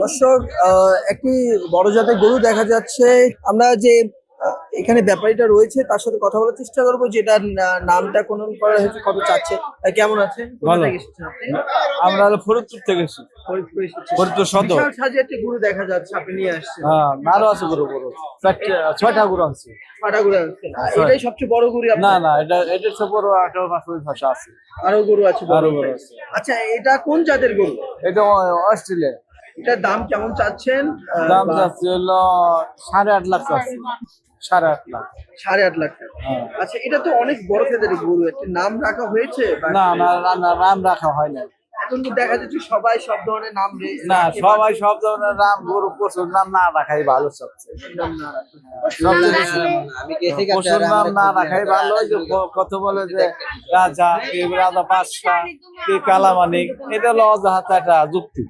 দর্শক, একটি বড় জাতের গরু দেখা যাচ্ছে। আমরা যে এখানে ব্যাপারীটা রয়েছে তার সাথে কথা বলার চেষ্টা করবো, যেটার নামটা কোন করা হয়েছে, কত চাচ্ছে। কেমন আছেন? ভালো। এসেছেন আপনি? আমরা ফরিদপুর থেকে এসেছি। ফরিদপুর এসেছেন। ফরিদপুর সদর। বিশাল সাজে একটি গরু দেখা যাচ্ছে আপনি নিয়ে আসছেন। হ্যাঁ, আরো আছে গরু গরু 6টা গরু আছে। 6টা গরু আনছেন। এটাই সবচেয়ে বড় গরু না আপনার? না, এটা সব বড় 18 ভাষা আছে। আরো গরু আছে, বড় আরো গরু আছে। আচ্ছা, এটা কোন জাতের গরু? এটা অস্ট্রেলিয়া। এটার দাম কেমন চাচ্ছেন? দাম যাচ্ছে হলো 8.5 লাখ আছে। 8.5 লাখ। 8.5 লাখ টাকা। হ্যাঁ। আচ্ছা, এটা তো অনেক বড় ফেদের গরু, একটা নাম রাখা হয়েছে? না না না, নাম রাখা হয় না। এখন তো দেখা যাচ্ছে সবাই সব ধরনের নাম না, সবাই সব ধরনের নাম, গরু পশুর নাম না রাখাই ভালো। সবচেয়ে পশুর নাম না রাখাই ভালো। ওই যে কত বলে যে রাজা, কে রাজা বাদশাহ, কে কালামানিক, এটা হলো অজাহাত একটা যুক্তি,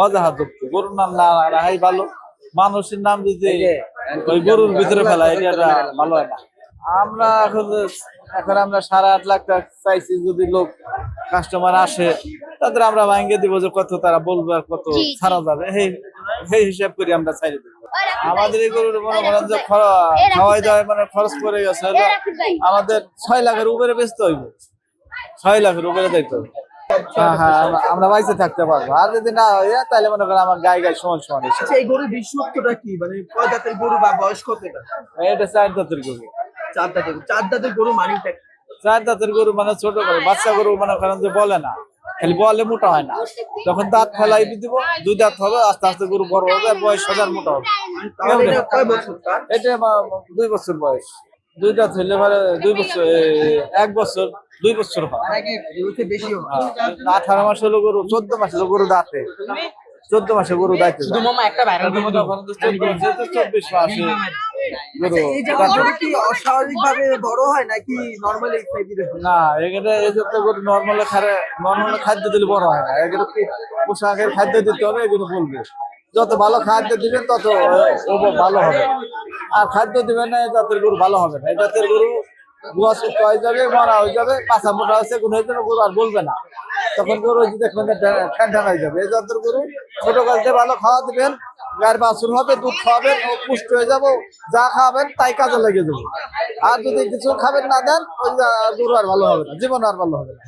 অজাহাত যুক্তি। গরুর নাম না রাখাই ভালো। মানুষের নাম যদি ওই গরুর ভিতরে ফেলা, এটা ভালো হয় না। আমরা এখন আমরা 8.5 লাখ টাকা চাইছি। যদি লোক কাস্টমার আসে তাদের আমরা ভাঙ্গে দিব, যে কত তারা বলবে আর কত ছাড়া যাবে, সেই হিসাব করি আমরা ছাড়ি দেবো। আমাদের এই গরুর মনে করেন যে খাওয়াই দাওয়াই মানে খরচ পড়ে গেছে আমাদের 6 লাখের উপরে বেচতে হইব। 6 লাখের উপরে দেখতে হবে। হ্যাঁ হ্যাঁ, আমরা বাইসে থাকতে পারবো। আর যদি না হয় তাহলে মনে করেন আমার গায়ে সমান সমান। আচ্ছা, এই গরুর বিশেষত্বটা কি? মানে কয় দাঁতের গরু বা বয়স কতটা? এটা 4 দাঁতের গরু। 4 দাঁতের। 4 দাঁতের গরু মানেটা কি? 4 দাঁতের গরু মানে ছোট গরু, বাচ্চা গরু মনে করেন যে বলে না, খালি বলে মোটা হয় না। যখন দাঁত ফেলাই দিব, 2 দাঁত হবে, আস্তে আস্তে গরু বড় হবে, আর বয়স হাজার মোটা হবে। তাহলে এটা কয় বছর তার? এটা 2 বছর বয়স। 2 দাঁত হইলে মানে 2 বছর, 1 বছর 2 বছর হয়। বেশি হয়। 18 মাস হলো গরু, 14 মাস হলো গরু দাঁতে। 14 মাসে গরু দাঁতে। শুধু মামা একটা ভাইরাল ভিডিও দাও। 24 মাসে গরু এই যে গরু কি অস্বাভাবিক ভাবে বড় হয় নাকি নরমালি সাইজের হয়? না, এখানে এই যে গরু নরমাল খাদ্য দিলে বড় হয় না। এগুলো পোশাকের খাদ্য দিতে হবে, এগুলো বলবে। যত ভালো খাদ্য দিবেন তত ভালো হবে। আর খাদ্য দিবেন না, এই জাতের গরু ভালো হবে না। এই জাতের গরু গুয়াসুক্ত হয়ে যাবে, মরা হয়ে যাবে, পাছা মোটা হয়েছে, কোনো হয়ে যাবে, গরু আর বলবে না। তখন গরু দেখবেন ঠান্ডা হয়ে যাবে। এই জাতের গরু ছোট গাছে ভালো খাওয়া দিবেন, গায়ের বাছুর হবে, দুধ খাওয়াবেন, ও পুষ্ট হয়ে যাবো। যা খাওয়াবেন তাই কাজে লেগে যাবে। আর যদি কিছু খাবেন না দেন, ওই গরু আর ভালো হবে না, জীবন আর ভালো হবে না।